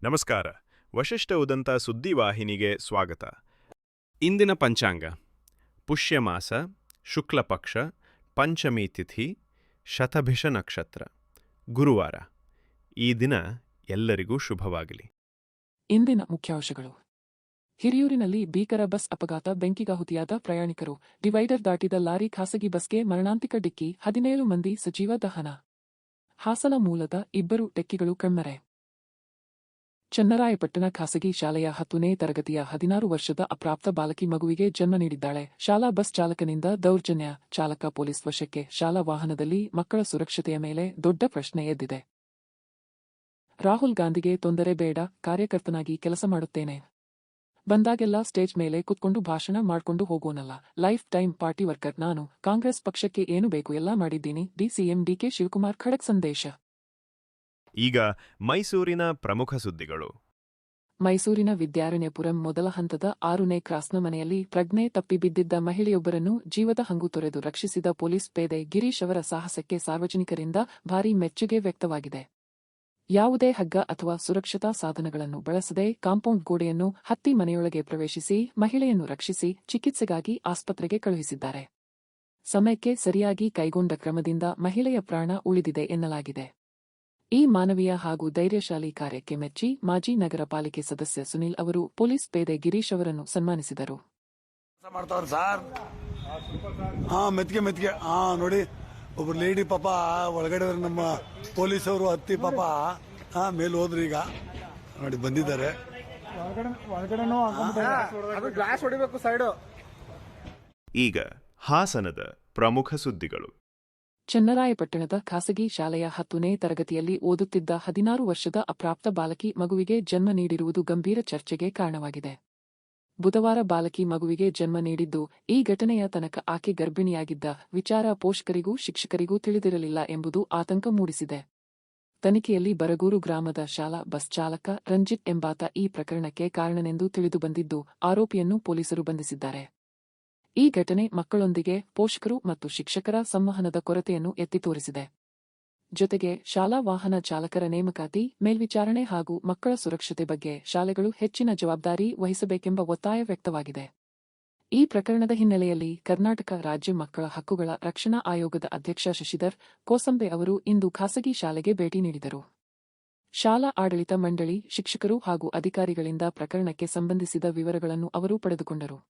ನಮಸ್ಕಾರ. ವಶಿಷ್ಠ ಉದಂತ ಸುದ್ದಿವಾಹಿನಿಗೆ ಸ್ವಾಗತ. ಇಂದಿನ ಪಂಚಾಂಗ: ಪುಷ್ಯಮಾಸ, ಶುಕ್ಲಪಕ್ಷ, ಪಂಚಮಿ ತಿಥಿ, ಶತಭಿಷ ನಕ್ಷತ್ರ, ಗುರುವಾರ. ಈ ದಿನ ಎಲ್ಲರಿಗೂ ಶುಭವಾಗಲಿ. ಇಂದಿನ ಮುಖ್ಯಾಂಶಗಳು: ಹಿರಿಯೂರಿನಲ್ಲಿ ಭೀಕರ ಬಸ್ ಅಪಘಾತ, ಬೆಂಕಿಗಾಹುತಿಯಾದ ಪ್ರಯಾಣಿಕರು, ಡಿವೈಡರ್ ದಾಟಿದ ಲಾರಿ, ಖಾಸಗಿ ಬಸ್ಗೆ ಮರಣಾಂತಿಕ ಡಿಕ್ಕಿ, 17 ಮಂದಿ ಸಜೀವ ದಹನ. ಹಾಸನ ಮೂಲದ 2 ಟೆಕ್ಕಿಗಳು ಕಣ್ಮರೆ. ಚನ್ನರಾಯಪಟ್ಟಣ ಖಾಸಗಿ ಶಾಲೆಯ 10ನೇ ತರಗತಿಯ 16 ವರ್ಷದ ಅಪ್ರಾಪ್ತ ಬಾಲಕಿ ಮಗುವಿಗೆ ಜನ್ಮ ನೀಡಿದ್ದಾಳೆ. ಶಾಲಾ ಬಸ್ ಚಾಲಕನಿಂದ ದೌರ್ಜನ್ಯ, ಚಾಲಕ ಪೊಲೀಸ್ ವಶಕ್ಕೆ. ಶಾಲಾ ವಾಹನದಲ್ಲಿ ಮಕ್ಕಳ ಸುರಕ್ಷತೆಯ ಮೇಲೆ ದೊಡ್ಡ ಪ್ರಶ್ನೆ ಎದ್ದಿದೆ. ರಾಹುಲ್ ಗಾಂಧಿಗೆ ತೊಂದರೆ ಬೇಡ, ಕಾರ್ಯಕರ್ತನಾಗಿ ಕೆಲಸ ಮಾಡುತ್ತೇನೆ. ಬಂದಾಗೆಲ್ಲ ಸ್ಟೇಜ್ ಮೇಲೆ ಕುತ್ಕೊಂಡು ಭಾಷಣ ಮಾಡ್ಕೊಂಡು ಹೋಗೋನಲ್ಲ. ಲೈಫ್ ಟೈಮ್ ಪಾರ್ಟಿ ವರ್ಕರ್ ನಾನು. ಕಾಂಗ್ರೆಸ್ ಪಕ್ಷಕ್ಕೆ ಏನು ಬೇಕು ಎಲ್ಲ ಮಾಡಿದ್ದೀನಿ. ಸಿಎಂ ಡಿಕೆ ಶಿವಕುಮಾರ್ ಖಡಕ್ ಸಂದೇಶ. ಈಗ ಮೈಸೂರಿನ ಪ್ರಮುಖ ಸುದ್ದಿಗಳು. ಮೈಸೂರಿನ ವಿದ್ಯಾರಣ್ಯಪುರಂ ಮೊದಲ ಹಂತದ 6ನೇ ಕ್ರಾಸ್ನ ಮನೆಯಲ್ಲಿ ಪ್ರಜ್ಞೆ ತಪ್ಪಿ ಬಿದ್ದಿದ್ದ ಮಹಿಳೆಯೊಬ್ಬರನ್ನು ಜೀವದ ಹಂಗು ತೊರೆದು ರಕ್ಷಿಸಿದ ಪೊಲೀಸ್ ಪೇದೆ ಗಿರೀಶ್ ಅವರ ಸಾಹಸಕ್ಕೆ ಸಾರ್ವಜನಿಕರಿಂದ ಭಾರೀ ಮೆಚ್ಚುಗೆ ವ್ಯಕ್ತವಾಗಿದೆ. ಯಾವುದೇ ಹಗ್ಗ ಅಥವಾ ಸುರಕ್ಷತಾ ಸಾಧನಗಳನ್ನು ಬಳಸದೆ ಕಾಂಪೌಂಡ್ ಗೋಡೆಯನ್ನು ಹತ್ತಿ ಮನೆಯೊಳಗೆ ಪ್ರವೇಶಿಸಿ ಮಹಿಳೆಯನ್ನು ರಕ್ಷಿಸಿ ಚಿಕಿತ್ಸೆಗಾಗಿ ಆಸ್ಪತ್ರೆಗೆ ಕಳುಹಿಸಿದ್ದಾರೆ. ಸಮಯಕ್ಕೆ ಸರಿಯಾಗಿ ಕೈಗೊಂಡ ಕ್ರಮದಿಂದ ಮಹಿಳೆಯ ಪ್ರಾಣ ಉಳಿದಿದೆ ಎನ್ನಲಾಗಿದೆ. ಈ ಮಾನವೀಯ ಹಾಗೂ ಧೈರ್ಯಶಾಲಿ ಕಾರ್ಯಕ್ಕೆ ಮೆಚ್ಚಿ ಮಾಜಿ ನಗರ ಪಾಲಿಕೆ ಸದಸ್ಯ ಸುನಿಲ್ ಅವರು ಪೊಲೀಸ್ ಪೇದೆ ಗಿರೀಶ್ ಅವರನ್ನು ಸನ್ಮಾನಿಸಿದರು. ಮೆತ್ತಿಗೆ ನೋಡಿ, ಒಬ್ರು ಲೇಡಿ ಪಾಪ ಒಳಗಡೆ ನಮ್ಮ ಪೊಲೀಸ್ ಅವರು ಹತ್ತಿ ಪಾಪ ಮೇಲೆ ಹೋದ್ರು. ಈಗ ನೋಡಿ ಬಂದಿದ್ದಾರೆ. ಈಗ ಹಾಸನದ ಪ್ರಮುಖ ಸುದ್ದಿಗಳು. ಚನ್ನರಾಯಪಟ್ಟಣದ ಖಾಸಗಿ ಶಾಲೆಯ 10ನೇ ತರಗತಿಯಲ್ಲಿ ಓದುತ್ತಿದ್ದ 16 ವರ್ಷದ ಅಪ್ರಾಪ್ತ ಬಾಲಕಿ ಮಗುವಿಗೆ ಜನ್ಮ ನೀಡಿರುವುದು ಗಂಭೀರ ಚರ್ಚೆಗೆ ಕಾರಣವಾಗಿದೆ. ಬುಧವಾರ ಬಾಲಕಿ ಮಗುವಿಗೆ ಜನ್ಮ ನೀಡಿದ್ದು, ಈ ಘಟನೆಯ ತನಕ ಆಕೆ ಗರ್ಭಿಣಿಯಾಗಿದ್ದ ವಿಚಾರ ಪೋಷಕರಿಗೂ ಶಿಕ್ಷಕರಿಗೂ ತಿಳಿದಿರಲಿಲ್ಲ ಎಂಬುದು ಆತಂಕ ಮೂಡಿಸಿದೆ. ತನಿಖೆಯಲ್ಲಿ ಬರಗೂರು ಗ್ರಾಮದ ಶಾಲಾ ಬಸ್ ಚಾಲಕ ರಂಜಿತ್ ಎಂಬಾತ ಈ ಪ್ರಕರಣಕ್ಕೆ ಕಾರಣನೆಂದು ತಿಳಿದುಬಂದಿದ್ದು, ಆರೋಪಿಯನ್ನು ಪೊಲೀಸರು ಬಂಧಿಸಿದ್ದಾರೆ. ಈ ಘಟನೆ ಮಕ್ಕಳೊಂದಿಗೆ ಪೋಷಕರು ಮತ್ತು ಶಿಕ್ಷಕರ ಸಂವಹನದ ಕೊರತೆಯನ್ನು ಎತ್ತಿ ತೋರಿಸಿದೆ. ಜೊತೆಗೆ ಶಾಲಾ ವಾಹನ ಚಾಲಕರ ನೇಮಕಾತಿ, ಮೇಲ್ವಿಚಾರಣೆ ಹಾಗೂ ಮಕ್ಕಳ ಸುರಕ್ಷತೆ ಬಗ್ಗೆ ಶಾಲೆಗಳು ಹೆಚ್ಚಿನ ಜವಾಬ್ದಾರಿ ವಹಿಸಬೇಕೆಂಬ ಒತ್ತಾಯ ವ್ಯಕ್ತವಾಗಿದೆ. ಈ ಪ್ರಕರಣದ ಹಿನ್ನೆಲೆಯಲ್ಲಿ ಕರ್ನಾಟಕ ರಾಜ್ಯ ಮಕ್ಕಳ ಹಕ್ಕುಗಳ ರಕ್ಷಣಾ ಆಯೋಗದ ಅಧ್ಯಕ್ಷ ಶಶಿಧರ್ ಕೋಸಂಬೆ ಅವರು ಇಂದು ಖಾಸಗಿ ಶಾಲೆಗೆ ಭೇಟಿ ನೀಡಿದರು. ಶಾಲಾ ಆಡಳಿತ ಮಂಡಳಿ, ಶಿಕ್ಷಕರು ಹಾಗೂ ಅಧಿಕಾರಿಗಳಿಂದ ಪ್ರಕರಣಕ್ಕೆ ಸಂಬಂಧಿಸಿದ ವಿವರಗಳನ್ನು ಅವರು ಪಡೆದುಕೊಂಡರು.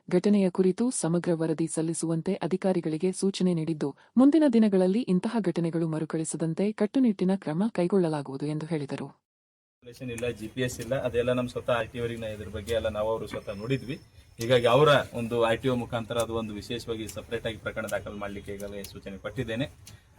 ಘಟನೆಯ ಕುರಿತು ಸಮಗ್ರ ವರದಿ ಸಲ್ಲಿಸುವಂತೆ ಅಧಿಕಾರಿಗಳಿಗೆ ಸೂಚನೆ ನೀಡಿದ್ದು, ಮುಂದಿನ ದಿನಗಳಲ್ಲಿ ಇಂತಹ ಘಟನೆಗಳು ಮರುಕಳಿಸದಂತೆ ಕಟ್ಟುನಿಟ್ಟಿನ ಕ್ರಮ ಕೈಗೊಳ್ಳಲಾಗುವುದು ಎಂದು ಹೇಳಿದರು. ಇಲ್ಲ, GPS ಇಲ್ಲ, ಅದೆಲ್ಲ ನಮ್ಮ ಸ್ವತಃ RTO ಅವರಿಗೆ ಇದ್ರ ಬಗ್ಗೆ ಎಲ್ಲ ನಾವು ಅವರು ಸ್ವತಃ ನೋಡಿದ್ವಿ. ಹೀಗಾಗಿ ಅವರ ಒಂದು RTO ಮುಖಾಂತರ ಅದು ಒಂದು ವಿಶೇಷವಾಗಿ ಸಪರೇಟ್ ಆಗಿ ಪ್ರಕರಣ ದಾಖಲು ಮಾಡಲಿಕ್ಕೆ ಈಗಾಗಲೇ ಸೂಚನೆ ಕೊಟ್ಟಿದ್ದೇನೆ.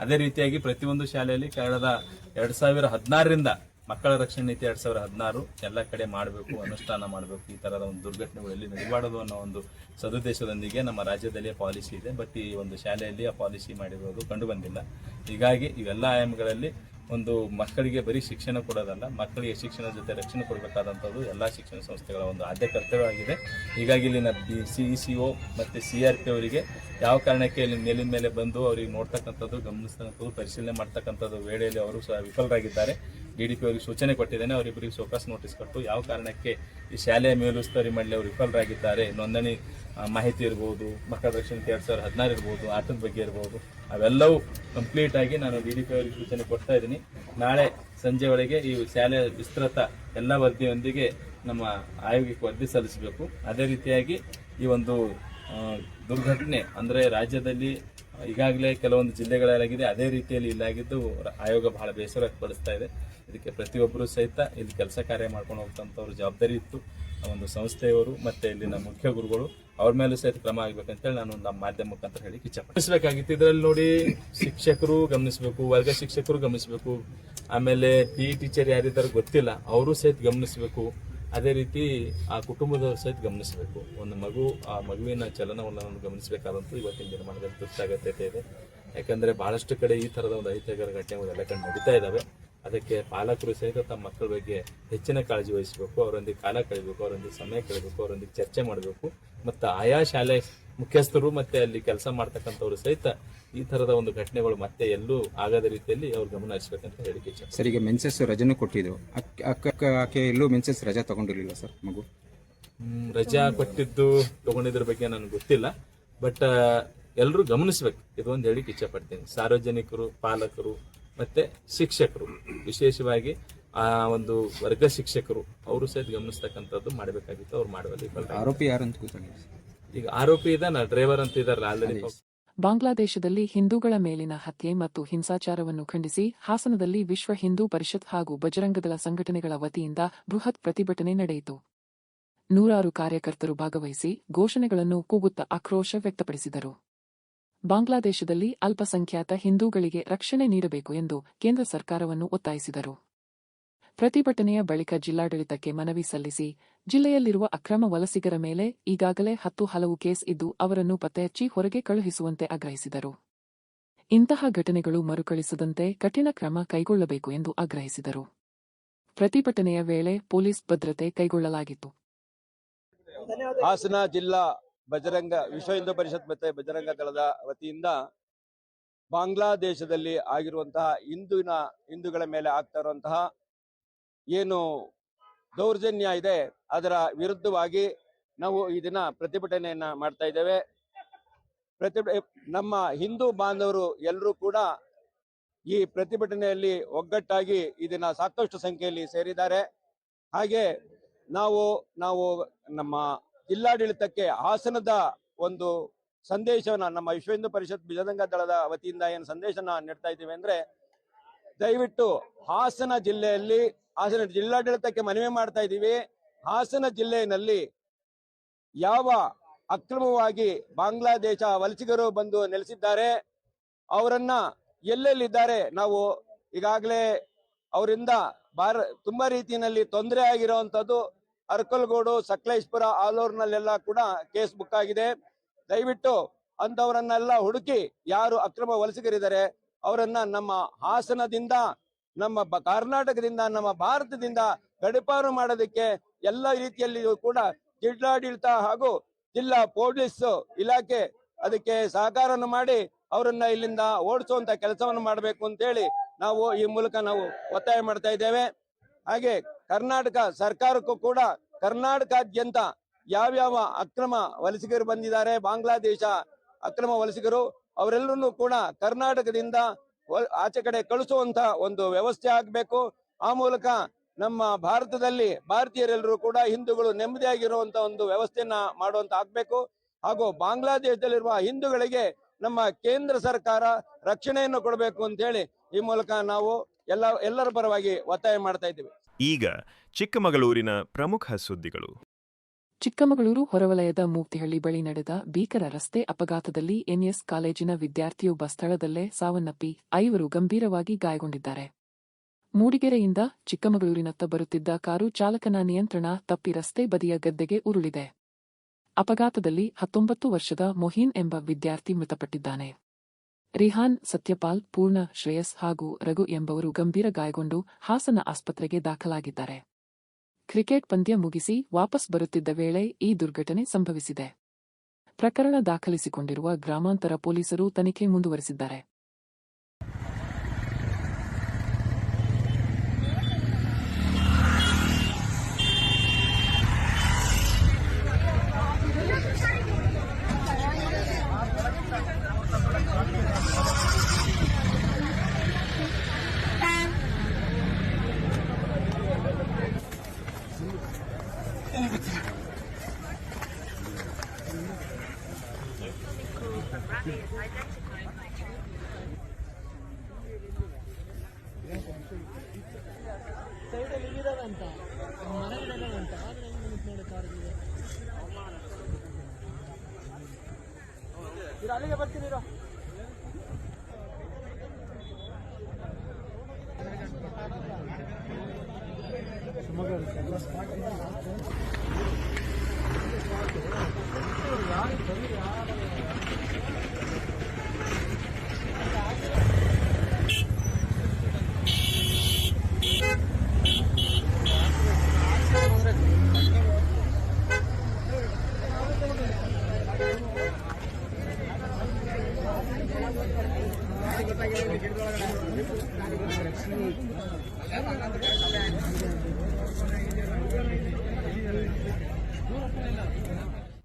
ಅದೇ ರೀತಿಯಾಗಿ ಪ್ರತಿಯೊಂದು ಶಾಲೆಯಲ್ಲಿ ಕಳೆದ 2016ರಿಂದ ಮಕ್ಕಳ ರಕ್ಷಣೆ ನೀತಿ 2016 ಎಲ್ಲ ಕಡೆ ಮಾಡಬೇಕು, ಅನುಷ್ಠಾನ ಮಾಡಬೇಕು. ಈ ತರಹದ ಒಂದು ದುರ್ಘಟನೆಗಳು ಎಲ್ಲಿ ನಡೆಯಬಾರದು ಅನ್ನೋ ಒಂದು ಸದುದ್ದೇಶದೊಂದಿಗೆ ನಮ್ಮ ರಾಜ್ಯದಲ್ಲಿ ಪಾಲಿಸಿ ಇದೆ. ಬಟ್ ಈ ಒಂದು ಶಾಲೆಯಲ್ಲಿ ಆ ಪಾಲಿಸಿ ಮಾಡಿರೋದು ಕಂಡು ಬಂದಿಲ್ಲ. ಹೀಗಾಗಿ ಇವೆಲ್ಲ ಆಯಾಮಗಳಲ್ಲಿ ಒಂದು ಮಕ್ಕಳಿಗೆ ಬರೀ ಶಿಕ್ಷಣ ಕೊಡೋದಲ್ಲ, ಮಕ್ಕಳಿಗೆ ಶಿಕ್ಷಣ ಜೊತೆ ರಕ್ಷಣೆ ಕೊಡಬೇಕಾದಂಥದ್ದು ಎಲ್ಲ ಶಿಕ್ಷಣ ಸಂಸ್ಥೆಗಳ ಒಂದು ಆದ್ಯ ಕರ್ತವ್ಯವಾಗಿದೆ. ಹೀಗಾಗಿ ಇಲ್ಲಿನ CECO ಮತ್ತು CRP ಅವರಿಗೆ ಯಾವ ಕಾರಣಕ್ಕೆ ಇಲ್ಲಿ ಮೇಲಿನ ಮೇಲೆ ಬಂದು ಅವರಿಗೆ ನೋಡ್ತಕ್ಕಂಥದ್ದು, ಗಮನಿಸ್ತಕ್ಕಂಥದ್ದು, ಪರಿಶೀಲನೆ ಮಾಡ್ತಕ್ಕಂಥದ್ದು ವೇಳೆಯಲ್ಲಿ ಅವರು ಸಹ ವಿಫಲರಾಗಿದ್ದಾರೆ. DDP ಅವರಿಗೆ ಸೂಚನೆ ಕೊಟ್ಟಿದ್ದೇನೆ. ಅವರಿಬ್ಬರಿಗೆ ಸೋಕಾಸ್ ನೋಟಿಸ್ ಕೊಟ್ಟು ಯಾವ ಕಾರಣಕ್ಕೆ ಈ ಶಾಲೆಯ ಮೇಲುಸ್ತುವಾರಿ ಮಾಡಲಿ ಅವರು ವಿಫಲರಾಗಿದ್ದಾರೆ, ನೋಂದಣಿ ಮಾಹಿತಿ ಇರ್ಬೋದು, ಮಕ್ಕಳ ರಕ್ಷಣೆ 2016 ಇರ್ಬೋದು, ಆಟದ ಬಗ್ಗೆ ಇರ್ಬೋದು, ಅವೆಲ್ಲವೂ ಕಂಪ್ಲೀಟ್ ಆಗಿ ನಾನು DDP ಅವರಿಗೆ ಸೂಚನೆ ಕೊಡ್ತಾ ಇದ್ದೀನಿ. ನಾಳೆ ಸಂಜೆ ಒಳಗೆ ಈ ಶಾಲೆಯ ವಿಸ್ತೃತ ಎಲ್ಲ ವರದಿಯೊಂದಿಗೆ ನಮ್ಮ ಆಯೋಗಕ್ಕೆ ವರದಿ ಸಲ್ಲಿಸಬೇಕು. ಅದೇ ರೀತಿಯಾಗಿ ಈ ಒಂದು ದುರ್ಘಟನೆ ಅಂದರೆ ರಾಜ್ಯದಲ್ಲಿ ಈಗಾಗಲೇ ಕೆಲವೊಂದು ಜಿಲ್ಲೆಗಳಾಗಿದೆ, ಅದೇ ರೀತಿಯಲ್ಲಿ ಇಲ್ಲಾಗಿದ್ದು ಆಯೋಗ ಬಹಳ ಬೇಸರ ವ್ಯಕ್ತಪಡಿಸ್ತಾ ಇದೆ. ಇದಕ್ಕೆ ಪ್ರತಿಯೊಬ್ಬರು ಸಹಿತ ಇಲ್ಲಿ ಕೆಲಸ ಕಾರ್ಯ ಮಾಡ್ಕೊಂಡು ಹೋಗ್ತಂಥವ್ರು ಜವಾಬ್ದಾರಿ ಇತ್ತು. ಒಂದು ಸಂಸ್ಥೆಯವರು ಮತ್ತೆ ಇಲ್ಲಿನ ಮುಖ್ಯ ಗುರುಗಳು ಅವ್ರ ಮೇಲೂ ಸಹಿತ ಕ್ರಮ ಆಗ್ಬೇಕಂತೇಳಿ ನಾನು ನಮ್ಮ ಮಾಧ್ಯಮ ಮುಖಾಂತರ ಹೇಳಿ ಇಚ್ಛಪಡಿಸಬೇಕಾಗಿತ್ತು. ಇದರಲ್ಲಿ ನೋಡಿ, ಶಿಕ್ಷಕರು ಗಮನಿಸಬೇಕು, ವರ್ಗ ಶಿಕ್ಷಕರು ಗಮನಿಸಬೇಕು, ಆಮೇಲೆ PE ಟೀಚರ್ ಯಾರಿದ್ದಾರೆ ಗೊತ್ತಿಲ್ಲ ಅವರು ಸಹಿತ ಗಮನಿಸಬೇಕು. ಅದೇ ರೀತಿ ಆ ಕುಟುಂಬದವರು ಸಹಿತ ಗಮನಿಸಬೇಕು. ಒಂದು ಮಗು, ಆ ಮಗುವಿನ ಚಲನವಲನವನ್ನು ಗಮನಿಸಬೇಕಾದಂತೂ ಇವತ್ತಿನ ದಿನಮಾನದಲ್ಲಿ ತುರ್ತಾಗತ್ಯತೆ ಇದೆ. ಯಾಕಂದ್ರೆ ಬಹಳಷ್ಟು ಕಡೆ ಈ ತರದ ಒಂದು ಅಹಿತಕರ ಘಟನೆಗಳು ಎಲ್ಲ ಕಡೆ ನಡೀತಾ ಇದ್ದಾವೆ. ಅದಕ್ಕೆ ಪಾಲಕರು ಸಹಿತ ತಮ್ಮ ಮಕ್ಕಳ ಬಗ್ಗೆ ಹೆಚ್ಚಿನ ಕಾಳಜಿ ವಹಿಸಬೇಕು, ಅವರೊಂದಿಗೆ ಕಾಲ ಕಳಿಬೇಕು, ಅವರೊಂದಿಗೆ ಸಮಯ ಕಳಿಬೇಕು, ಅವರೊಂದಿಗೆ ಚರ್ಚೆ ಮಾಡಬೇಕು. ಮತ್ತು ಆಯಾ ಶಾಲೆ ಮುಖ್ಯಸ್ಥರು ಮತ್ತೆ ಅಲ್ಲಿ ಕೆಲಸ ಮಾಡ್ತಕ್ಕಂಥವ್ರು ಸಹಿತ ಈ ತರದ ಒಂದು ಘಟನೆಗಳು ಮತ್ತೆ ಎಲ್ಲೂ ಆಗದ ರೀತಿಯಲ್ಲಿ ಅವ್ರು ಗಮನ ಹರಿಸಬೇಕಂತ ಹೇಳಿಕೆ ಇಚ್ಛೆ. ಸರ್, ಈಗ ಮೆನ್ಸಸ್ ರಜೆನೂ ಕೊಟ್ಟಿದ್ದು, ಆಕೆ ಎಲ್ಲೂ ಮೆನ್ಸಸ್ ರಜಾ ತಗೊಂಡಿರ್ಲಿಲ್ಲ ಸರ್ ಮಗು? ರಜಾ ಕೊಟ್ಟಿದ್ದು ತಗೊಂಡಿದ್ರ ಬಗ್ಗೆ ನನಗೆ ಗೊತ್ತಿಲ್ಲ, ಬಟ್ ಎಲ್ಲರೂ ಗಮನಿಸ್ಬೇಕು, ಇದೊಂದು ಹೇಳಿಕೆ ಇಚ್ಛೆ ಪಡ್ತೀನಿ. ಸಾರ್ವಜನಿಕರು, ಪಾಲಕರು ಮತ್ತೆ ಶಿಕ್ಷಕರು, ವಿಶೇಷವಾಗಿ ಆ ಒಂದು ವರ್ಗ ಶಿಕ್ಷಕರು ಅವರು ಸಹಿತ ಗಮನಿಸ್ತಕ್ಕಂಥದ್ದು ಮಾಡಬೇಕಾಗಿತ್ತು. ಅವ್ರು ಮಾಡುವಲ್ಲಿ ಆರೋಪಿ ಯಾರು ಅಂತ ಗೊತ್ತಾಗಿದೆ. ಈಗ ಆರೋಪಿ ಇದಾನ, ಡ್ರೈವರ್ ಅಂತ ಇದಾರಲ್ಲ ಆಲ್ರೆಡಿ. ಬಾಂಗ್ಲಾದೇಶದಲ್ಲಿ ಹಿಂದೂಗಳ ಮೇಲಿನ ಹತ್ಯೆ ಮತ್ತು ಹಿಂಸಾಚಾರವನ್ನು ಖಂಡಿಸಿ ಹಾಸನದಲ್ಲಿ ವಿಶ್ವ ಹಿಂದೂ ಪರಿಷತ್ ಹಾಗೂ ಬಜರಂಗದಳ ಸಂಘಟನೆಗಳ ವತಿಯಿಂದ ಬೃಹತ್ ಪ್ರತಿಭಟನೆ ನಡೆಯಿತು. ನೂರಾರು ಕಾರ್ಯಕರ್ತರು ಭಾಗವಹಿಸಿ ಘೋಷಣೆಗಳನ್ನು ಕೂಗುತ್ತಾ ಆಕ್ರೋಶ ವ್ಯಕ್ತಪಡಿಸಿದರು. ಬಾಂಗ್ಲಾದೇಶದಲ್ಲಿ ಅಲ್ಪಸಂಖ್ಯಾತ ಹಿಂದೂಗಳಿಗೆ ರಕ್ಷಣೆ ನೀಡಬೇಕು ಎಂದು ಕೇಂದ್ರ ಸರ್ಕಾರವನ್ನು ಒತ್ತಾಯಿಸಿದರು. ಪ್ರತಿಭಟನೆಯ ಬಳಿಕ ಜಿಲ್ಲಾಡಳಿತಕ್ಕೆ ಮನವಿ ಸಲ್ಲಿಸಿ ಜಿಲ್ಲೆಯಲ್ಲಿರುವ ಅಕ್ರಮ ವಲಸಿಗರ ಮೇಲೆ ಈಗಾಗಲೇ 10 ಹಲವು ಕೇಸ್ ಇದ್ದು ಅವರನ್ನು ಪತ್ತೆಹಚ್ಚಿ ಹೊರಗೆ ಕಳುಹಿಸುವಂತೆ ಆಗ್ರಹಿಸಿದರು. ಇಂತಹ ಘಟನೆಗಳು ಮರುಕಳಿಸದಂತೆ ಕಠಿಣ ಕ್ರಮ ಕೈಗೊಳ್ಳಬೇಕು ಎಂದು ಆಗ್ರಹಿಸಿದರು. ಪ್ರತಿಭಟನೆಯ ವೇಳೆ ಪೊಲೀಸ್ ಭದ್ರತೆ ಕೈಗೊಳ್ಳಲಾಗಿತ್ತು. ಹಾಸನ ಜಿಲ್ಲಾ ವಿಶ್ವ ಹಿಂದೂ ಪರಿಷತ್ ಮತ್ತೆ ಬಜರಂಗ ದಳದ ವತಿಯಿಂದ ಬಾಂಗ್ಲಾದೇಶದಲ್ಲಿ ಆಗಿರುವಂತಹ ಹಿಂದೂಗಳ ಮೇಲೆ ಆಗ್ತಾ ಇರುವಂತಹ ಏನು ದೌರ್ಜನ್ಯ ಇದೆ ಅದರ ವಿರುದ್ಧವಾಗಿ ನಾವು ಈ ದಿನ ಪ್ರತಿಭಟನೆಯನ್ನ ಮಾಡ್ತಾ ಇದ್ದೇವೆ. ನಮ್ಮ ಹಿಂದೂ ಬಾಂಧವರು ಎಲ್ಲರೂ ಕೂಡ ಈ ಪ್ರತಿಭಟನೆಯಲ್ಲಿ ಒಗ್ಗಟ್ಟಾಗಿ ಈ ದಿನ ಸಾಕಷ್ಟು ಸಂಖ್ಯೆಯಲ್ಲಿ ಸೇರಿದ್ದಾರೆ. ಹಾಗೆ ನಾವು ನಮ್ಮ ಜಿಲ್ಲಾಡಳಿತಕ್ಕೆ ಹಾಸನದ ಒಂದು ಸಂದೇಶವನ್ನ ನಮ್ಮ ವಿಶ್ವ ಹಿಂದೂ ಪರಿಷತ್ ಬಜರಂಗ ದಳದ ವತಿಯಿಂದ ಏನು ಸಂದೇಶನ ನೀಡ್ತಾ ಇದ್ದೀವಿ ಅಂದ್ರೆ, ದಯವಿಟ್ಟು ಹಾಸನ ಜಿಲ್ಲಾಡಳಿತಕ್ಕೆ ಮನವಿ ಮಾಡ್ತಾ ಇದ್ದೀವಿ. ಹಾಸನ ಜಿಲ್ಲೆಯಲ್ಲಿ ಯಾವ ಅಕ್ರಮವಾಗಿ ಬಾಂಗ್ಲಾದೇಶ ವಲಸಿಗರು ಬಂದು ನೆಲೆಸಿದ್ದಾರೆ, ಅವರನ್ನ ಎಲ್ಲೆಲ್ಲಿದ್ದಾರೆ ನಾವು ಈಗಾಗಲೇ ಅವರಿಂದ ತುಂಬಾ ರೀತಿಯಲ್ಲಿ ತೊಂದರೆ ಆಗಿರುವಂತದ್ದು ಅರ್ಕಲ್ಗೋಡು, ಸಕಲೇಶ್ಪುರ, ಆಲೂರಿನಲ್ಲೆಲ್ಲ ಕೂಡ ಕೇಸ್ ಬುಕ್ ಆಗಿದೆ. ದಯವಿಟ್ಟು ಅಂತವರನ್ನೆಲ್ಲ ಹುಡುಕಿ ಯಾರು ಅಕ್ರಮ ವಲಸಿಗರಿದ್ದಾರೆ ಅವರನ್ನ ನಮ್ಮ ಹಾಸನದಿಂದ, ನಮ್ಮ ಕರ್ನಾಟಕದಿಂದ, ನಮ್ಮ ಭಾರತದಿಂದ ಗಡಿಪಾರು ಮಾಡೋದಕ್ಕೆ ಎಲ್ಲ ರೀತಿಯಲ್ಲಿಯೂ ಕೂಡ ಜಿಲ್ಲಾಡಳಿತ ಹಾಗೂ ಜಿಲ್ಲಾ ಪೊಲೀಸ್ ಇಲಾಖೆ ಅದಕ್ಕೆ ಸಹಕಾರವನ್ನು ಮಾಡಿ ಅವರನ್ನ ಇಲ್ಲಿಂದ ಓಡಿಸುವಂತ ಕೆಲಸವನ್ನು ಮಾಡಬೇಕು ಅಂತೇಳಿ ನಾವು ಈ ಮೂಲಕ ನಾವು ಒತ್ತಾಯ ಮಾಡ್ತಾ ಇದ್ದೇವೆ. ಹಾಗೆ ಕರ್ನಾಟಕ ಸರ್ಕಾರಕ್ಕೂ ಕೂಡ ಕರ್ನಾಟಕಾದ್ಯಂತ ಯಾವ್ಯಾವ ಅಕ್ರಮ ವಲಸಿಗರು ಬಂದಿದ್ದಾರೆ, ಬಾಂಗ್ಲಾದೇಶ ಅಕ್ರಮ ವಲಸಿಗರು, ಅವರೆಲ್ಲರನ್ನೂ ಕೂಡ ಕರ್ನಾಟಕದಿಂದ ಆಚೆ ಕಡೆ ಕಳಿಸುವಂತ ಒಂದು ವ್ಯವಸ್ಥೆ ಆಗಬೇಕು. ಆ ಮೂಲಕ ನಮ್ಮ ಭಾರತದಲ್ಲಿ ಭಾರತೀಯರೆಲ್ಲರೂ ಕೂಡ ಹಿಂದೂಗಳು ನೆಮ್ಮದಿಯಾಗಿರುವಂತ ಒಂದು ವ್ಯವಸ್ಥೆಯನ್ನ ಮಾಡುವಂತ ಆಗ್ಬೇಕು. ಹಾಗೂ ಬಾಂಗ್ಲಾದೇಶದಲ್ಲಿರುವ ಹಿಂದೂಗಳಿಗೆ ನಮ್ಮ ಕೇಂದ್ರ ಸರ್ಕಾರ ರಕ್ಷಣೆಯನ್ನು ಕೊಡಬೇಕು ಅಂತ ಹೇಳಿ ಈ ಮೂಲಕ ನಾವು ಎಲ್ಲರ ಪರವಾಗಿ ಒತ್ತಾಯ ಮಾಡ್ತಾ ಇದ್ದೀವಿ. ಈಗ ಚಿಕ್ಕಮಗಳೂರಿನ ಪ್ರಮುಖ ಸುದ್ದಿಗಳು. ಚಿಕ್ಕಮಗಳೂರು ಹೊರವಲಯದ ಮೂರ್ತಿಹಳ್ಳಿ ಬಳಿ ನಡೆದ ಭೀಕರ ರಸ್ತೆ ಅಪಘಾತದಲ್ಲಿ ಎನ್ಎಸ್ ಕಾಲೇಜಿನ ವಿದ್ಯಾರ್ಥಿಯೊಬ್ಬ ಸ್ಥಳದಲ್ಲೇ ಸಾವನ್ನಪ್ಪಿ 5 ಗಂಭೀರವಾಗಿ ಗಾಯಗೊಂಡಿದ್ದಾರೆ. ಮೂಡಿಗೆರೆಯಿಂದ ಚಿಕ್ಕಮಗಳೂರಿನತ್ತ ಬರುತ್ತಿದ್ದ ಕಾರು ಚಾಲಕನ ನಿಯಂತ್ರಣ ತಪ್ಪಿ ರಸ್ತೆ ಬದಿಯ ಗದ್ದೆಗೆ ಉರುಳಿದೆ. ಅಪಘಾತದಲ್ಲಿ 19 ವರ್ಷದ ಮೊಹೀನ್ ಎಂಬ ವಿದ್ಯಾರ್ಥಿ ಮೃತಪಟ್ಟಿದ್ದಾನೆ. ರಿಹಾನ್, ಸತ್ಯಪಾಲ್, ಪೂರ್ಣ, ಶ್ರೇಯಸ್ ಹಾಗೂ ರಘು ಎಂಬವರು ಗಂಭೀರ ಗಾಯಗೊಂಡು ಹಾಸನ ಆಸ್ಪತ್ರೆಗೆ ದಾಖಲಾಗಿದ್ದಾರೆ. ಕ್ರಿಕೆಟ್ ಪಂದ್ಯ ಮುಗಿಸಿ ವಾಪಸ್ ಬರುತ್ತಿದ್ದ ವೇಳೆ ಈ ದುರ್ಘಟನೆ ಸಂಭವಿಸಿದೆ. ಪ್ರಕರಣ ದಾಖಲಿಸಿಕೊಂಡಿರುವ ಗ್ರಾಮಾಂತರ ಪೊಲೀಸರು ತನಿಖೆ ಮುಂದುವರೆಸಿದ್ದಾರೆ. ಅಲ್ಲಿಗೆ ಬರ್ತೀನಿ.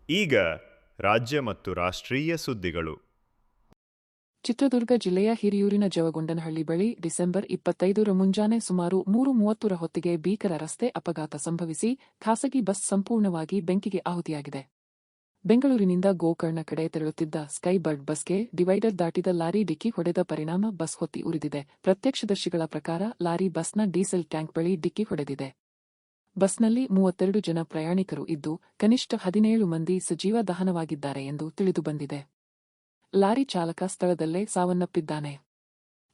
ಈಗ ರಾಜ್ಯ ಮತ್ತು ರಾಷ್ಟ್ರೀಯ ಸುದ್ದಿಗಳು. ಚಿತ್ರದುರ್ಗ ಜಿಲ್ಲೆಯ ಹಿರಿಯೂರಿನ ಜವಗೊಂಡನಹಳ್ಳಿ ಬಳಿ ಡಿಸೆಂಬರ್ 25ರ ಮುಂಜಾನೆ ಸುಮಾರು 3:30 ಹೊತ್ತಿಗೆ ಭೀಕರ ರಸ್ತೆ ಅಪಘಾತ ಸಂಭವಿಸಿ ಖಾಸಗಿ ಬಸ್ ಸಂಪೂರ್ಣವಾಗಿ ಬೆಂಕಿಗೆ ಆಹುತಿಯಾಗಿದೆ. ಬೆಂಗಳೂರಿನಿಂದ ಗೋಕರ್ಣ ಕಡೆ ತೆರಳುತ್ತಿದ್ದ ಸ್ಕೈಬರ್ಡ್ ಬಸ್ಗೆ ಡಿವೈಡರ್ ದಾಟಿದ ಲಾರಿ ಡಿಕ್ಕಿ ಹೊಡೆದ ಪರಿಣಾಮ ಬಸ್ ಹೊತ್ತಿ ಉರಿದಿದೆ. ಪ್ರತ್ಯಕ್ಷದರ್ಶಿಗಳ ಪ್ರಕಾರ ಲಾರಿ ಬಸ್ನ ಡೀಸೆಲ್ ಟ್ಯಾಂಕ್ ಬಳಿ ಡಿಕ್ಕಿ ಹೊಡೆದಿದೆ. ಬಸ್ನಲ್ಲಿ 32 ಜನ ಪ್ರಯಾಣಿಕರು ಇದ್ದು, ಕನಿಷ್ಠ 17 ಮಂದಿ ಸಜೀವ ದಹನವಾಗಿದ್ದಾರೆ ಎಂದು ತಿಳಿದುಬಂದಿದೆ. ಲಾರಿ ಚಾಲಕ ಸ್ಥಳದಲ್ಲೇ ಸಾವನ್ನಪ್ಪಿದ್ದಾನೆ.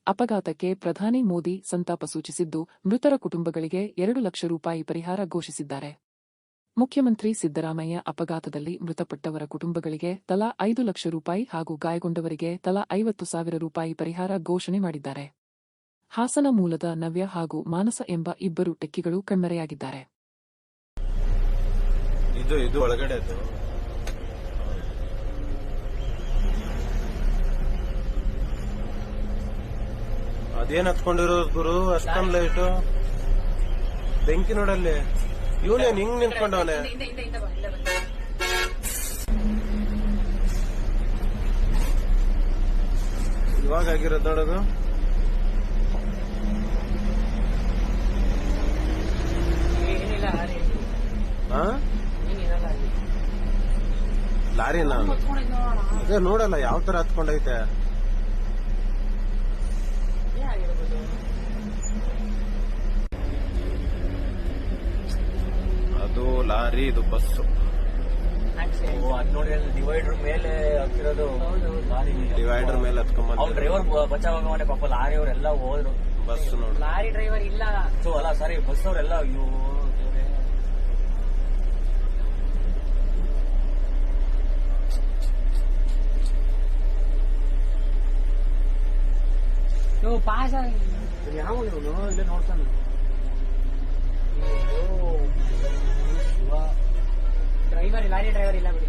ಅಪಘಾತಕ್ಕೆ ಪ್ರಧಾನಿ ಮೋದಿ ಸಂತಾಪ ಸೂಚಿಸಿದ್ದು, ಮೃತರ ಕುಟುಂಬಗಳಿಗೆ 2 ಲಕ್ಷ ರೂಪಾಯಿ ಪರಿಹಾರ ಘೋಷಿಸಿದ್ದಾರೆ. ಮುಖ್ಯಮಂತ್ರಿ ಸಿದ್ದರಾಮಯ್ಯ ಅಪಘಾತದಲ್ಲಿ ಮೃತಪಟ್ಟವರ ಕುಟುಂಬಗಳಿಗೆ ತಲಾ 5 ಲಕ್ಷ ರೂಪಾಯಿ ಹಾಗೂ ಗಾಯಗೊಂಡವರಿಗೆ ತಲಾ 50,000 ರೂಪಾಯಿ ಪರಿಹಾರ ಘೋಷಣೆ ಮಾಡಿದ್ದಾರೆ. ಹಾಸನ ಮೂಲದ ನವ್ಯ ಹಾಗೂ ಮಾನಸ ಎಂಬ ಇಬ್ಬರು ಟೆಕ್ಕಿಗಳು ಕಣ್ಮರೆಯಾಗಿದ್ದಾರೆ. ಇದು ಒಳಗಡೆ ಅದೇನ್ ಹತ್ಕೊಂಡಿರೋದು ಗುರು, ಅಷ್ಟೊಂದು ಲೈಟು ಬೆಂಕಿ ನೋಡಲ್ಲಿ. ಇವನೇನ್ ಹಿಂಗ್ ನಿಂತ್ಕೊಂಡವನೆ? ಇವಾಗ ಆಗಿರೋದು ನೋಡೋದು. ಲಾರಿನ ಅದೇ ನೋಡಲ್ಲ ಯಾವ ತರ ಹತ್ಕೊಂಡೈತೆ. ಅದು ಲಾರಿ, ಇದು ಬಸ್ಸು. ಡಿವೈಡರ್ ಮೇಲೆ ಹತ್ತಿರೋದು. ಡಿವೈಡರ್ ಮೇಲೆ ಹತ್ಕೊಂಡ್ ಡ್ರೈವರ್ ಬಚಾವಾಗವನೆ ಪಾಪ. ಲಾರಿ ಅವರೆಲ್ಲ ಹೋದ್ರು. ಬಸ್ ನೋಡಿ, ಲಾರಿ ಡ್ರೈವರ್ ಇಲ್ಲ. ಅಲ್ಲ ಸಾರಿ, ಬಸ್ ಅವರೆಲ್ಲ ಅಯ್ಯೋ ಪಾಸ್ ಯಾವ ಇಲ್ಲೇ ನೋಡ್ತಾನೆ. ಡ್ರೈವರ್ ಲಾರಿ ಡ್ರೈವರ್ ಇಲ್ಲ ಬಿಡಿ.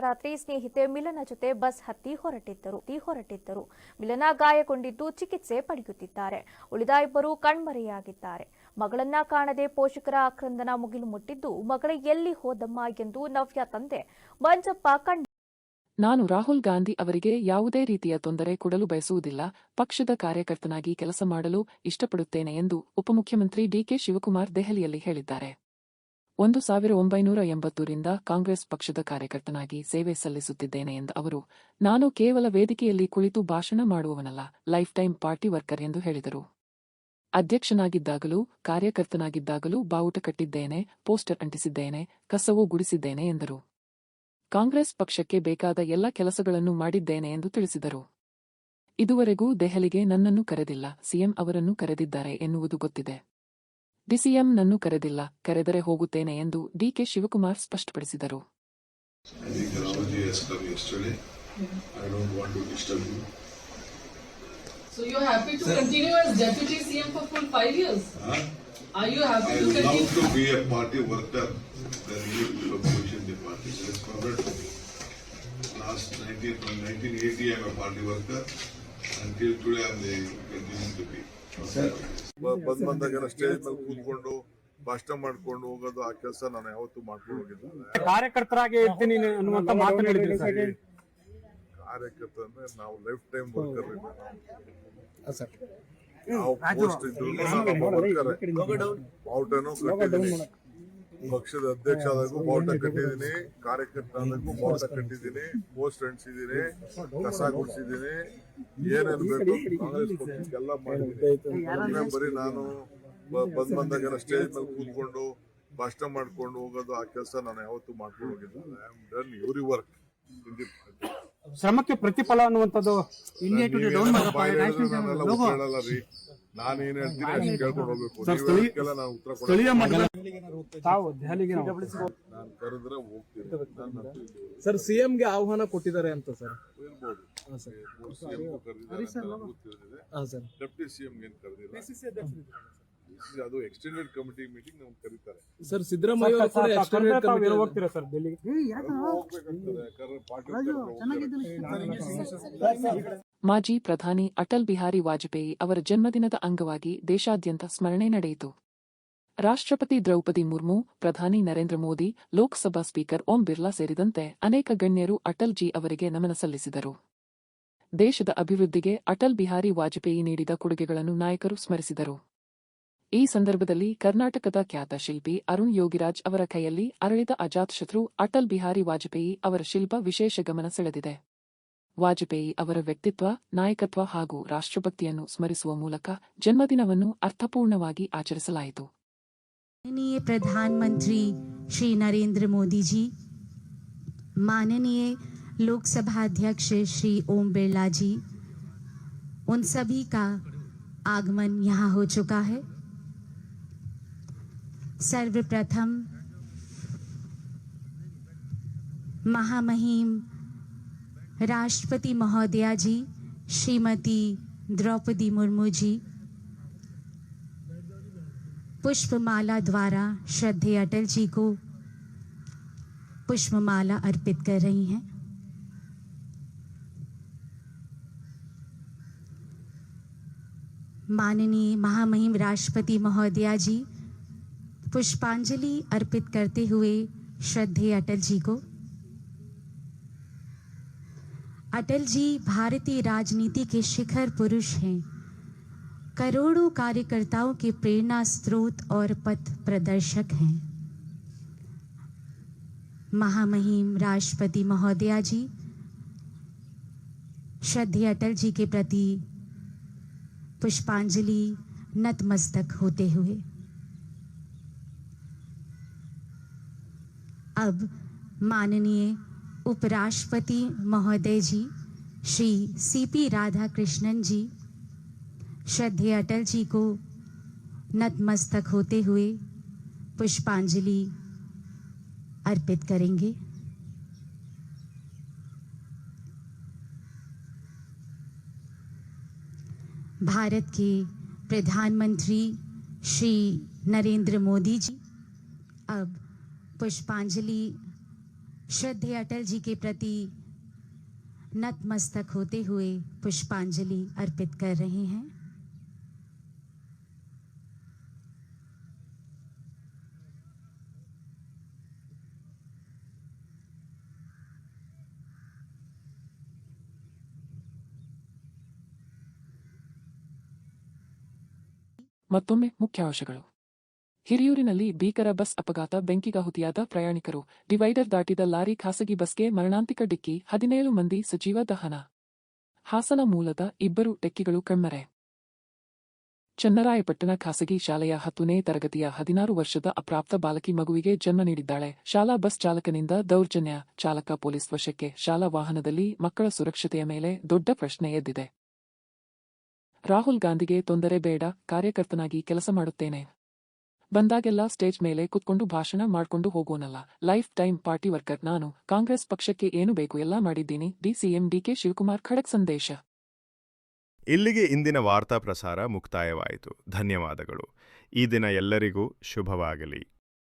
ರಾತ್ರಿ ಸ್ನೇಹಿತೆ ಮಿಲನ ಜೊತೆ ಬಸ್ ಹತ್ತಿ ಹೊರಟಿದ್ದರು. ಮಿಲನ ಗಾಯಗೊಂಡಿದ್ದು ಚಿಕಿತ್ಸೆ ಪಡೆಯುತ್ತಿದ್ದಾರೆ. ಉಳಿದ ಇಬ್ಬರು ಕಣ್ಮರೆಯಾಗಿದ್ದಾರೆ. ಮಗಳನ್ನ ಕಾಣದೆ ಪೋಷಕರ ಆಕ್ರಂದನ ಮುಗಿಲು ಮುಟ್ಟಿದ್ದು, ಮಗಳ ಎಲ್ಲಿ ಹೋದಮ್ಮ ಎಂದು ನವ್ಯ ತಂದೆ ಮಂಜಪ್ಪ ನಾನು ರಾಹುಲ್ ಗಾಂಧಿ ಅವರಿಗೆ ಯಾವುದೇ ರೀತಿಯ ತೊಂದರೆ ಕೊಡಲು ಬಯಸುವುದಿಲ್ಲ. ಪಕ್ಷದ ಕಾರ್ಯಕರ್ತನಾಗಿ ಕೆಲಸ ಮಾಡಲು ಇಷ್ಟಪಡುತ್ತೇನೆ ಎಂದು ಉಪಮುಖ್ಯಮಂತ್ರಿ ಡಿಕೆ ಶಿವಕುಮಾರ್ ದೆಹಲಿಯಲ್ಲಿ ಹೇಳಿದ್ದಾರೆ. 1980ರಿಂದ ಕಾಂಗ್ರೆಸ್ ಪಕ್ಷದ ಕಾರ್ಯಕರ್ತನಾಗಿ ಸೇವೆ ಸಲ್ಲಿಸುತ್ತಿದ್ದೇನೆ ಎಂದ ಅವರು, ನಾನು ಕೇವಲ ವೇದಿಕೆಯಲ್ಲಿ ಕುಳಿತು ಭಾಷಣ ಮಾಡುವವನಲ್ಲ, ಲೈಫ್ ಟೈಮ್ ಪಾರ್ಟಿ ವರ್ಕರ್ ಎಂದು ಹೇಳಿದರು. ಅಧ್ಯಕ್ಷನಾಗಿದ್ದಾಗಲೂ ಕಾರ್ಯಕರ್ತನಾಗಿದ್ದಾಗಲೂ ಬಾವುಟ ಕಟ್ಟಿದ್ದೇನೆ, ಪೋಸ್ಟರ್ ಅಂಟಿಸಿದ್ದೇನೆ, ಕಸವೂ ಗುಡಿಸಿದ್ದೇನೆ ಎಂದರು. ಕಾಂಗ್ರೆಸ್ ಪಕ್ಷಕ್ಕೆ ಬೇಕಾದ ಎಲ್ಲ ಕೆಲಸಗಳನ್ನು ಮಾಡಿದ್ದೇನೆ ಎಂದು ತಿಳಿಸಿದರು. ಇದುವರೆಗೂ ದೆಹಲಿಗೆ ನನ್ನನ್ನು ಕರೆದಿಲ್ಲ, ಸಿಎಂ ಅವರನ್ನು ಕರೆದಿದ್ದಾರೆ ಎನ್ನುವುದು ಗೊತ್ತಿದೆ. ಡಿಸಿಎಂ ನನ್ನು ಕರೆದಿಲ್ಲ, ಕರೆದರೆ ಹೋಗುತ್ತೇನೆ ಎಂದು ಡಿಕೆ ಶಿವಕುಮಾರ್ ಸ್ಪಷ್ಟಪಡಿಸಿದರು. So you're happy to continue as deputy CM for full 5 years? Are you happy to continue? I love to be a party worker. Then you will position the party. So let's forget last 1980 I'm a party worker. Until today I'm continuing to be. ಬಂದಾಗ stage ಮೇಲೆ ಕೂತ್ಕೊಂಡು ಭಾಷಣ ಮಾಡ್ಕೊಂಡು ಹೋಗೋದು, ಆ ಕೆಲಸ ನಾನು ಯಾವತ್ತೂ ಮಾಡ್ಕೊಂಡು ಹೋಗಿಲ್ಲ. ಕಾರ್ಯಕರ್ತರಾಗಿ ಇರ್ತೀನಿ ಅನ್ನುವಂತ ಮಾತನ್ನು ಹೇಳಿದ್ರಿ ಸರ್. ಕಾರ್ಯಕರ್ತ ಅಂದ್ರೆ ನಾವು ಲೈಫ್ ಟೈಮ್ ವರ್ಕರ್. ನಾವು ಪೋಸ್ಟ್ ಇದ್ರು ಬಾವುಟನೂ ಕಟ್ಟಿದ್ದೀನಿ, ಪಕ್ಷದ ಅಧ್ಯಕ್ಷ ಆದಾಗೂ ಬಾವುಟ ಕಟ್ಟಿದ್ದೀನಿ, ಕಾರ್ಯಕರ್ತ ಆದಾಗೂ ಬಾವುಟ ಕಟ್ಟಿದ್ದೀನಿ, ಪೋಸ್ಟ್ ಅಂಟಿಸಿದ್ದೀನಿ, ಕಸ ಗುಡಿಸಿದ್ದೀನಿ, ಏನೇನು ಬೇಕು ಕಾಂಗ್ರೆಸ್ ಪಕ್ಷಕ್ಕೆಲ್ಲ ಮಾಡಿದ್ದೀನಿ. ಬರೀ ನಾನು ಬಂದಾಗ ಸ್ಟೇಜ್ ಮೇಲೆ ಕೂತ್ಕೊಂಡು ಭಾಷಣ ಮಾಡ್ಕೊಂಡು ಹೋಗೋದು, ಆ ಕೆಲಸ ನಾನು ಯಾವತ್ತೂ ಮಾಡ್ಕೊಂಡು ಹೋಗಿಲ್ಲ. I am done every work in the party. ಶ್ರಮಕ್ಕೆ ಪ್ರತಿಫಲ ಅನ್ನುವಂಥದ್ದು ನಾನೆಲ್ಲ ಉತ್ತರ ಹೇಳಲ್ಲ ರೀ. ನಾನೇನ್ ಹೇಳ್ತೀನಿ ಅದನ್ನ ಕೇಳ್ಕೊಂಡು ಹೋಗ್ಬೇಕು. ನೀವು ಹೇಳಕ್ಕೆಲ್ಲ ನಾನು ಉತ್ತರ ಕೊಡಲ್ಲ. ತಾವು ದೆಹಲಿಗೆ ನಾನು ಕರೆದ್ರೆ ಹೋಗ್ತೀನಿ. ಸರ್ ಸಿಎಂಗೆ ಆಹ್ವಾನ ಕೊಟ್ಟಿದ್ದಾರೆ ಅಂತ ಸರ್ ಇರ್ಬೋದು. CM ಕರೆದಿದ್ದಾರೆ ಅಂತ ನನಗೂ ತಿಳಿದಿದೆ. ಡೆಪ್ಟಿ CM ಏನ್ ಕರೆದಿಲ್ಲ. ಅದು ಎಕ್ಸ್ಟೆಂಡೆಡ್ ಕಮಿಟಿ ಮೀಟಿಂಗ್ ನಮ್ಗೆ ಕರೀತಾರೆ. ಸರ್ ಸಿದ್ದರಾಮಯ್ಯ ಅವರು ಕೂಡ ಎಕ್ಸ್ಟೆಂಡೆಡ್ ಕಮಿಟಿ ಹೋಗ್ತೀರಾ ಸರ್ ಡೆಲ್ಲಿಗೆ? ಹೋಗ್ಬೇಕಂತಾರೆ. ಯಾಕಂದ್ರೆ ಪಾರ್ಟಿ ಮಾಜಿ ಪ್ರಧಾನಿ ಅಟಲ್ ಬಿಹಾರಿ ವಾಜಪೇಯಿ ಅವರ ಜನ್ಮದಿನದ ಅಂಗವಾಗಿ ದೇಶಾದ್ಯಂತ ಸ್ಮರಣೆ ನಡೆಯಿತು. ರಾಷ್ಟ್ರಪತಿ ದ್ರೌಪದಿ ಮುರ್ಮು, ಪ್ರಧಾನಿ ನರೇಂದ್ರ ಮೋದಿ, ಲೋಕಸಭಾ ಸ್ಪೀಕರ್ ಓಂ ಬಿರ್ಲಾ ಸೇರಿದಂತೆ ಅನೇಕ ಗಣ್ಯರು ಅಟಲ್ ಜಿ ಅವರಿಗೆ ನಮನ ಸಲ್ಲಿಸಿದರು. ದೇಶದ ಅಭಿವೃದ್ಧಿಗೆ ಅಟಲ್ ಬಿಹಾರಿ ವಾಜಪೇಯಿ ನೀಡಿದ ಕೊಡುಗೆಗಳನ್ನು ನಾಯಕರು ಸ್ಮರಿಸಿದರು. ಈ ಸಂದರ್ಭದಲ್ಲಿ ಕರ್ನಾಟಕದ ಖ್ಯಾತ ಶಿಲ್ಪಿ ಅರುಣ್ ಯೋಗಿರಾಜ್ ಅವರ ಕೈಯಲ್ಲಿ ಅರಳಿದ ಅಜಾತಶತ್ರು ಅಟಲ್ ಬಿಹಾರಿ ವಾಜಪೇಯಿ ಅವರ ಶಿಲ್ಪ ವಿಶೇಷ ಗಮನ ಸೆಳೆದಿದೆ. ವಾಜಪೇಯಿ ಅವರ ವ್ಯಕ್ತಿತ್ವ, ನಾಯಕತ್ವ ಹಾಗೂ ರಾಷ್ಟ್ರಭಕ್ತಿಯನ್ನು ಸ್ಮರಿಸುವ ಮೂಲಕ ಜನ್ಮದಿನವನ್ನು ಅರ್ಥಪೂರ್ಣವಾಗಿ ಆಚರಿಸಲಾಯಿತು. माननीय प्रधानमंत्री श्री नरेंद्र मोदी जी, माननीय लोकसभा अध्यक्ष श्री ओम बिरला जी, उन सभी का आगमन यहाँ हो चुका है। सर्वप्रथम महामहिम राष्ट्रपति महोदया जी श्रीमती द्रौपदी मुर्मू जी पुष्पमाला द्वारा श्रद्धेय अटल जी को पुष्पमाला अर्पित कर रही हैं। माननीय महामहिम राष्ट्रपति महोदया जी पुष्पांजलि अर्पित करते हुए श्रद्धेय अटल जी को। अटल जी भारतीय राजनीति के शिखर पुरुष हैं, करोड़ों कार्यकर्ताओं के प्रेरणा स्रोत और पथ प्रदर्शक हैं। महामहिम राष्ट्रपति महोदया जी श्रद्धेय अटल जी के प्रति पुष्पांजलि नतमस्तक होते हुए अब माननीय उपराष्ट्रपति महोदय जी श्री CP राधाकृष्णन जी श्रद्धेय अटल जी को नतमस्तक होते हुए पुष्पांजलि अर्पित करेंगे। भारत के प्रधानमंत्री श्री नरेंद्र मोदी जी अब पुष्पांजलि श्रद्धेय अटल जी के प्रति नतमस्तक होते हुए पुष्पांजलि अर्पित कर रहे हैं। ಮತ್ತೊಮ್ಮೆ ಮುಖ್ಯಾಂಶಗಳು. ಹಿರಿಯೂರಿನಲ್ಲಿ ಭೀಕರ ಬಸ್ ಅಪಘಾತ, ಬೆಂಕಿಗಾಹುತಿಯಾದ ಪ್ರಯಾಣಿಕರು. ಡಿವೈಡರ್ ದಾಟಿದ ಲಾರಿ ಖಾಸಗಿ ಬಸ್ಗೆ ಮರಣಾಂತಿಕ ಡಿಕ್ಕಿ, 17 ಮಂದಿ ಸಜೀವ ದಹನ. ಹಾಸನ ಮೂಲದ 2 ಟೆಕ್ಕಿಗಳು ಕಣ್ಮರೆ. ಚನ್ನರಾಯಪಟ್ಟಣ ಖಾಸಗಿ ಶಾಲೆಯ 10ನೇ ತರಗತಿಯ 16 ವರ್ಷದ ಅಪ್ರಾಪ್ತ ಬಾಲಕಿ ಮಗುವಿಗೆ ಜನ್ಮ ನೀಡಿದ್ದಾಳೆ. ಶಾಲಾ ಬಸ್ ಚಾಲಕನಿಂದ ದೌರ್ಜನ್ಯ, ಚಾಲಕ ಪೊಲೀಸ್ ವಶಕ್ಕೆ. ಶಾಲಾ ವಾಹನದಲ್ಲಿ ಮಕ್ಕಳ ಸುರಕ್ಷತೆಯ ಮೇಲೆ ದೊಡ್ಡ ಪ್ರಶ್ನೆ ಎದ್ದಿದೆ. ರಾಹುಲ್ ಗಾಂಧಿಗೆ ತೊಂದರೆ ಬೇಡ, ಕಾರ್ಯಕರ್ತನಾಗಿ ಕೆಲಸ ಮಾಡುತ್ತೇನೆ. ಬಂದಾಗೆಲ್ಲ ಸ್ಟೇಜ್ ಮೇಲೆ ಕುತ್ಕೊಂಡು ಭಾಷಣ ಮಾಡ್ಕೊಂಡು ಹೋಗೋನಲ್ಲ. ಲೈಫ್ ಟೈಮ್ ಪಾರ್ಟಿ ವರ್ಕರ್ ನಾನು. ಕಾಂಗ್ರೆಸ್ ಪಕ್ಷಕ್ಕೆ ಏನು ಬೇಕು ಎಲ್ಲ ಮಾಡಿದ್ದೀನಿ. DCM DK ಶಿವಕುಮಾರ್ ಖಡಕ್ ಸಂದೇಶ. ಇಲ್ಲಿಗೆ ಇಂದಿನ ವಾರ್ತಾ ಪ್ರಸಾರ ಮುಕ್ತಾಯವಾಯಿತು. ಧನ್ಯವಾದಗಳು. ಈ ದಿನ ಎಲ್ಲರಿಗೂ ಶುಭವಾಗಲಿ.